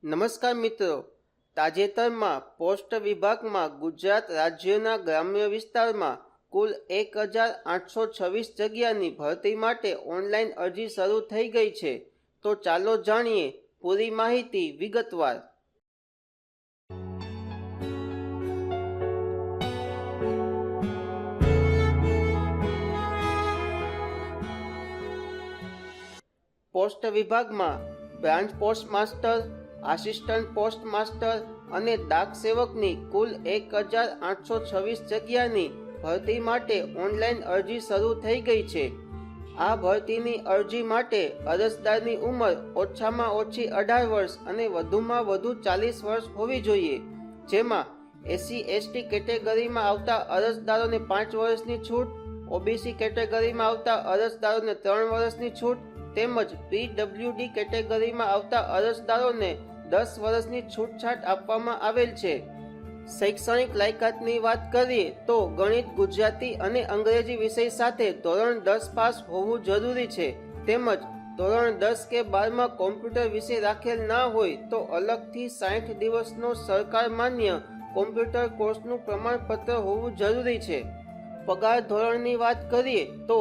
નમસ્કાર મિત્રો, તાજેતરમાં પોસ્ટ વિભાગમાં ગુજરાત રાજ્યના ગ્રામ્ય વિસ્તારમાં કુલ 1826 જગ્યાની ભરતી માટે ઓનલાઈન અરજી શરૂ થઈ ગઈ છે. તો ચાલો જાણીએ પૂરી માહિતી વિગતવાર. પોસ્ટ વિભાગમાં branch post master, assistant post master અને ડાક સેવકની કુલ 1826 જગ્યાની ભરતી માટે ઓનલાઈન અરજી શરૂ થઈ ગઈ છે. આ ભરતીની અરજી માટે અરજદારની ઉંમર ઓછામાં ઓછી 18 વર્ષ અને વધુમાં વધુ 40 વર્ષ હોવી જોઈએ. જેમાં SC/ST કેટેગરીમાં આવતા અરજદારોને 5 વર્ષની છૂટ, OBC કેટેગરીમાં આવતા અરજદારોને 3 વર્ષની છૂટ તેમજ PWD કેટેગરીમાં આવતા અરજદારોને 10 વર્ષની છૂટછાટ આપવામાં આવેલ છે. શૈક્ષણિક લાયકાતની વાત કરીએ તો ગણિત, ગુજરાતી અને અંગ્રેજી વિષય સાથે ધોરણ 10 પાસ હોવું જરૂરી છે. તેમજ ધોરણ 10 કે 12માં કોમ્પ્યુટર વિષય રાખેલ ના હોય તો અલગથી 60 દિવસનો સરકાર માન્ય કોમ્પ્યુટર કોર્સનું પ્રમાણપત્ર હોવું જરૂરી છે. પગાર ધોરણની વાત કરીએ તો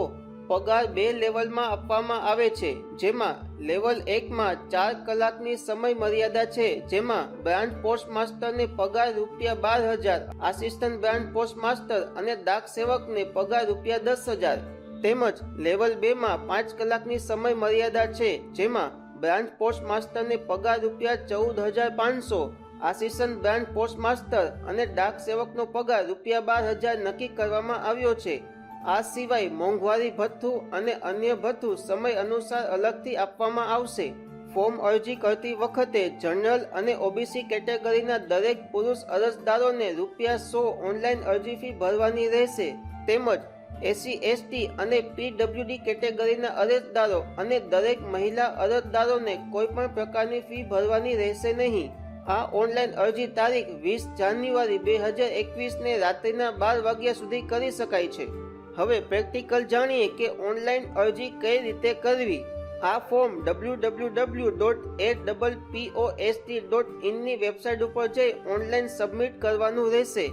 પગાર 2 લેવલમાં આપવામાં આવે છે. જેમાં લેવલ 1માં 4 કલાકની સમય મર્યાદા છે. જેમાં બ્રાન્ચ પોસ્ટ માસ્ટરને પગાર ₹12,000, આસિસ્ટન્ટ બ્રાન્ચ પોસ્ટ માસ્ટર અને ડાક સેવકને પગાર ₹10,000 તેમજ લેવલ 2માં 5 કલાકની સમય મર્યાદા છે. જેમાં બ્રાન્ચ પોસ્ટ માસ્ટરને પગાર ₹14,500, આસિસ્ટન્ટ બ્રાન્ચ પોસ્ટ માસ્ટર અને ડાક સેવકનો પગાર ₹12,000 નક્કી કરવામાં આવ્યો છે. આ સિવાય મોંઘવારી ભથ્થું અને અન્ય ભથ્થું સમય અનુસાર અલગથી આપવામાં આવશે. ફોર્મ અરજી કરતી વખતે જનરલ અને OBC કેટેગરીના દરેક પુરુષ અરજદારોને ₹100 ઓનલાઈન અરજી ફી ભરવાની રહેશે. તેમજ SC/ST અને PWD કેટેગરીના અરજદારો અને દરેક મહિલા અરજદારોને કોઈ પણ પ્રકારની ફી ભરવાની રહેશે નહીં. આ ઓનલાઈન અરજી તારીખ 20 જાન્યુઆરી 2021 ને રાત્રિના 12 વાગ્યા સુધી કરી શકાય છે. હવે પ્રેક્ટિકલ જાણીએ કે ઓનલાઈન અરજી કઈ રીતે કરવી. આ ફોર્મ www.apppost.in ની વેબસાઇટ ઉપર જઈ ઓનલાઈન સબમિટ કરવાનું રહેશે.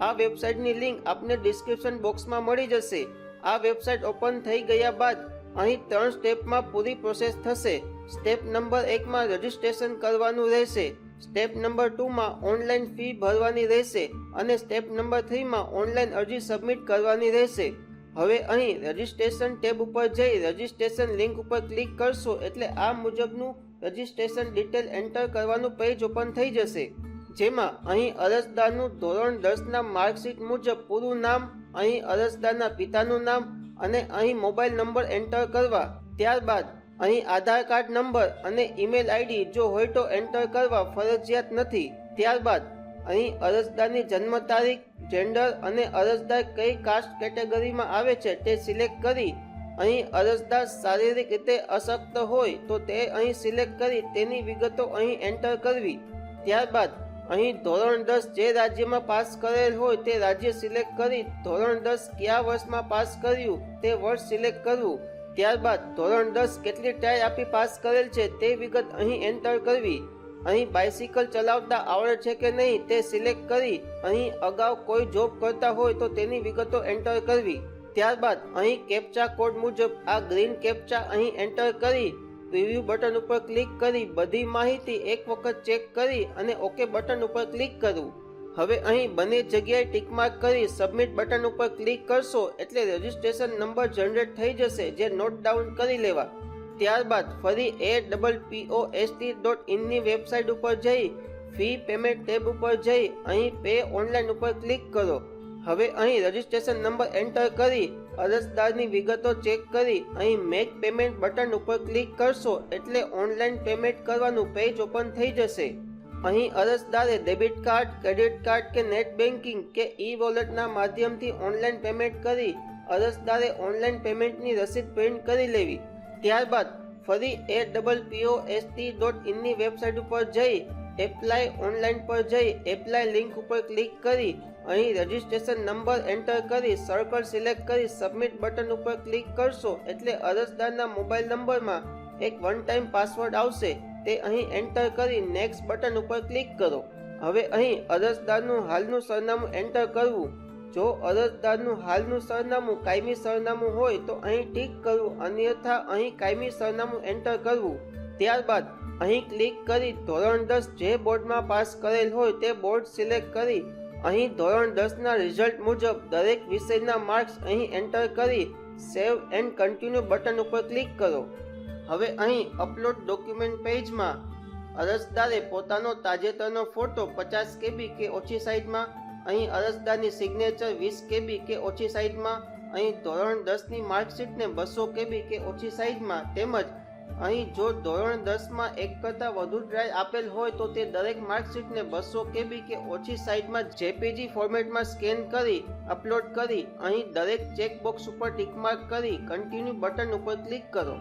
આ વેબસાઇટની લિંક આપને ડિસ્ક્રિપ્શન બોક્સમાં મળી જશે. આ વેબસાઇટ ઓપન થઈ ગયા બાદ અહીં 3 સ્ટેપમાં પૂરી પ્રોસેસ થશે. સ્ટેપ નંબર 1માં રજીસ્ટ્રેશન કરવાનું રહેશે. સ્ટેપ નંબર 2માં ઓનલાઈન ફી ભરવાની રહેશે અને સ્ટેપ નંબર 3માં ઓનલાઈન અરજી સબમિટ કરવાની રહેશે. હવે અહીં રજીસ્ટ્રેશન ટેબ ઉપર જઈ રજીસ્ટ્રેશન લિંક ઉપર ક્લિક કરશો એટલે આ મુજબનું રજીસ્ટ્રેશન ડિટેલ એન્ટર કરવાનું પેજ ઓપન થઈ જશે. જેમાં અહીં અરજદારનું ધોરણ 10ના માર્કશીટ મુજબ પૂરું નામ, અહીં અરજદારના પિતાનું નામ અને અહીં મોબાઈલ નંબર એન્ટર કરવા. ત્યારબાદ અહીં આધાર કાર્ડ નંબર અને ઈમેલ ID જો હોય તો એન્ટર કરવા ફરજિયાત નથી. ત્યારબાદ અહીં અરજદારની જન્મ તારીખ, જેન્ડર અને અરજદાર કઈ કાસ્ટ કેટેગરીમાં આવે છે તે સિલેક્ટ કરી અહીં અરજદાર શારીરિક રીતે અશક્ત હોય તો તે અહીં સિલેક્ટ કરી તેની વિગતો અહીં એન્ટર કરવી. ત્યારબાદ અહીં ધોરણ 10 જે રાજ્યમાં પાસ કરેલ હોય તે રાજ્ય સિલેક્ટ કરી ધોરણ 10 કયા વર્ષમાં પાસ કર્યું તે વર્ષ સિલેક્ટ કરવું. ત્યારબાદ ધોરણ 10 કેટલી ટ્રાય આપી પાસ કરેલ છે તે વિગત અહીં એન્ટર કરવી. અહીં બાઇસિકલ ચલાવતા આવડે છે કે નહીં તે સિલેક્ટ કરી અહીં અગાઉ કોઈ જોબ કરતા હોય તો તેની વિગતો એન્ટર કરવી. ત્યારબાદ અહીં કેપ્ચા કોડ મુજબ આ ગ્રીન કેપ્ચા અહીં એન્ટર કરી પ્રિવ્યુ બટન ઉપર ક્લિક કરી બધી માહિતી એક વખત ચેક કરી અને ઓકે બટન ઉપર ક્લિક કરવું. હવે અહીં બંને જગ્યાએ ટિકમાર્ક કરી સબમિટ બટન ઉપર ક્લિક કરશો એટલે રજીસ્ટ્રેશન નંબર જનરેટ થઈ જશે જે નોટ ડાઉન કરી લેવા. ત્યારબાદ ફરી apppost.in ની વેબસાઇટ ઉપર જઈ ફી પેમેન્ટ ટેબ ઉપર જઈ અહીં પે ઓનલાઈન ઉપર ક્લિક કરો. હવે અહીં રજીસ્ટ્રેશન નંબર એન્ટર કરી અરજદારની વિગતો ચેક કરી અહીં મેક પેમેન્ટ બટન ઉપર ક્લિક કરશો એટલે ઓનલાઈન પેમેન્ટ કરવાનું પેજ ઓપન થઈ જશે. અહીં અરજદારે ડેબિટ કાર્ડ, ક્રેડિટ કાર્ડ કે નેટ બેન્કિંગ કે વોલેટના માધ્યમથી ઓનલાઈન પેમેન્ટ કરી અરજદારે ઓનલાઈન પેમેન્ટની રસીદ પ્રિન્ટ કરી લેવી. ત્યારબાદ ફરી apppost.in ની વેબસાઇટ ઉપર જઈ એપ્લાય ઓનલાઈન પર જઈ એપ્લાય લિંક ઉપર ક્લિક કરી અહીં રજીસ્ટ્રેશન નંબર એન્ટર કરી સર્કલ સિલેક્ટ કરી સબમિટ બટન ઉપર ક્લિક કરશો એટલે અરજદારના મોબાઈલ નંબરમાં એક વન ટાઈમ પાસવર્ડ આવશે તે અહીં એન્ટર કરી નેક્સ્ટ બટન ઉપર ક્લિક કરો. હવે અહીં અરજદારનું હાલનું સરનામું એન્ટર કરવું. જો અરજદારનું હાલનું સરનામું કાયમી સરનામું હોય તો અહીં ટીક કરવું, અન્યથા અહીં કાયમી સરનામું એન્ટર કરવું. ત્યારબાદ અહીં ક્લિક કરી ધોરણ 10 જે બોર્ડમાં પાસ કરેલ હોય તે બોર્ડ સિલેક્ટ કરી અહીં ધોરણ 10ના રિઝલ્ટ મુજબ દરેક વિષયના માર્ક્સ અહીં એન્ટર કરી સેવ એન્ડ કન્ટિન્યુ બટન ઉપર ક્લિક કરો. હવે અહીં અપલોડ ડોક્યુમેન્ટ પેજમાં અરજદારે પોતાનો તાજેતરનો ફોટો 50 KB કે ઓછી સાઇઝમાં, અહીં અરજદારની સિગ્નેચર 20 KB કે ઓછી સાઇઝમાં, અહીં ધોરણ 10ની માર્કશીટને 200 KB કે ઓછી સાઇઝમાં, તેમજ અહીં જો ધોરણ 10માં એક કરતાં વધુ ડ્રાઈવ આપેલ હોય તો તે દરેક માર્કશીટને 200 KB કે ઓછી સાઇઝમાં JPG ફોર્મેટમાં સ્કેન કરી અપલોડ કરી અહીં દરેક ચેકબોક્સ ઉપર ટિકમાર્ક કરી કન્ટિન્યુ બટન ઉપર ક્લિક કરો.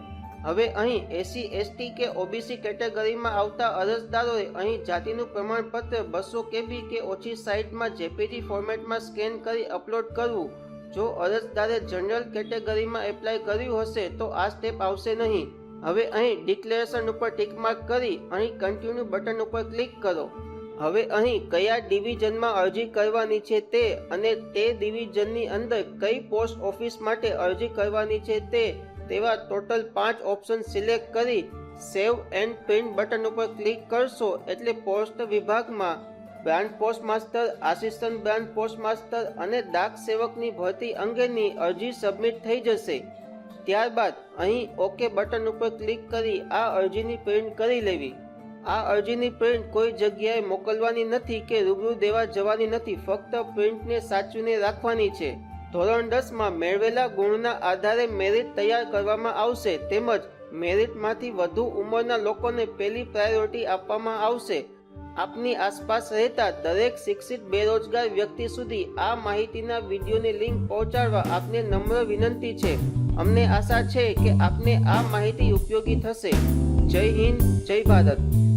હવે અહીં SC ST કે OBC કેટેગરીમાં આવતા અરજદારોએ અહીં જાતિનું પ્રમાણપત્ર 200 KB કે ઓછી સાઇઝમાં JPG ફોર્મેટમાં સ્કેન કરી અપલોડ કરવું. જો અરજદારે જનરલ કેટેગરીમાં એપ્લાય કર્યું હશે તો આ સ્ટેપ આવશે નહીં. હવે અહીં ડિક્લેરેશન ઉપર ટિક માર્ક કરી અહીં કન્ટિન્યુ બટન ઉપર ક્લિક કરો. હવે અહીં કયા ડિવિઝનમાં અરજી કરવાની છે તે અને તે ડિવિઝનની અંદર કઈ પોસ્ટ ઓફિસ માટે અરજી કરવાની છે તેવા ટોટલ 5 ઓપ્શન સિલેક્ટ કરી સેવ એન્ડ પ્રિન્ટ બટન ઉપર ક્લિક કરશો એટલે પોસ્ટ વિભાગમાં branch post master, assistant branch post master અને ડાક સેવકની ભરતી અંગેની અરજી સબમિટ થઈ જશે. ત્યારબાદ અહીં ઓકે બટન ઉપર ક્લિક કરી આ અરજીની પ્રિન્ટ કરી લેવી. આ અરજીની પ્રિન્ટ કોઈ જગ્યાએ મોકલવાની નથી કે રૂબરૂ દેવા જવાની નથી, ફક્ત પ્રિન્ટને સાચવીને રાખવાની છે. ધોરણ 10માં મેળવેલા ગુણના આધારે મેરિટ તૈયાર કરવામાં આવશે તેમજ મેરિટમાંથી વધુ ઉંમરના લોકોને પહેલી પ્રાયોરિટી આપવામાં આવશે. આપની આસપાસ રહેતા દરેક શિક્ષિત બેરોજગાર વ્યક્તિ સુધી આ માહિતીના વિડીયોની લિંક પહોંચાડવા આપને નમ્ર વિનંતી છે. અમને આશા છે કે આપને આ માહિતી ઉપયોગી થશે. જય હિન્દ, જય ભારત.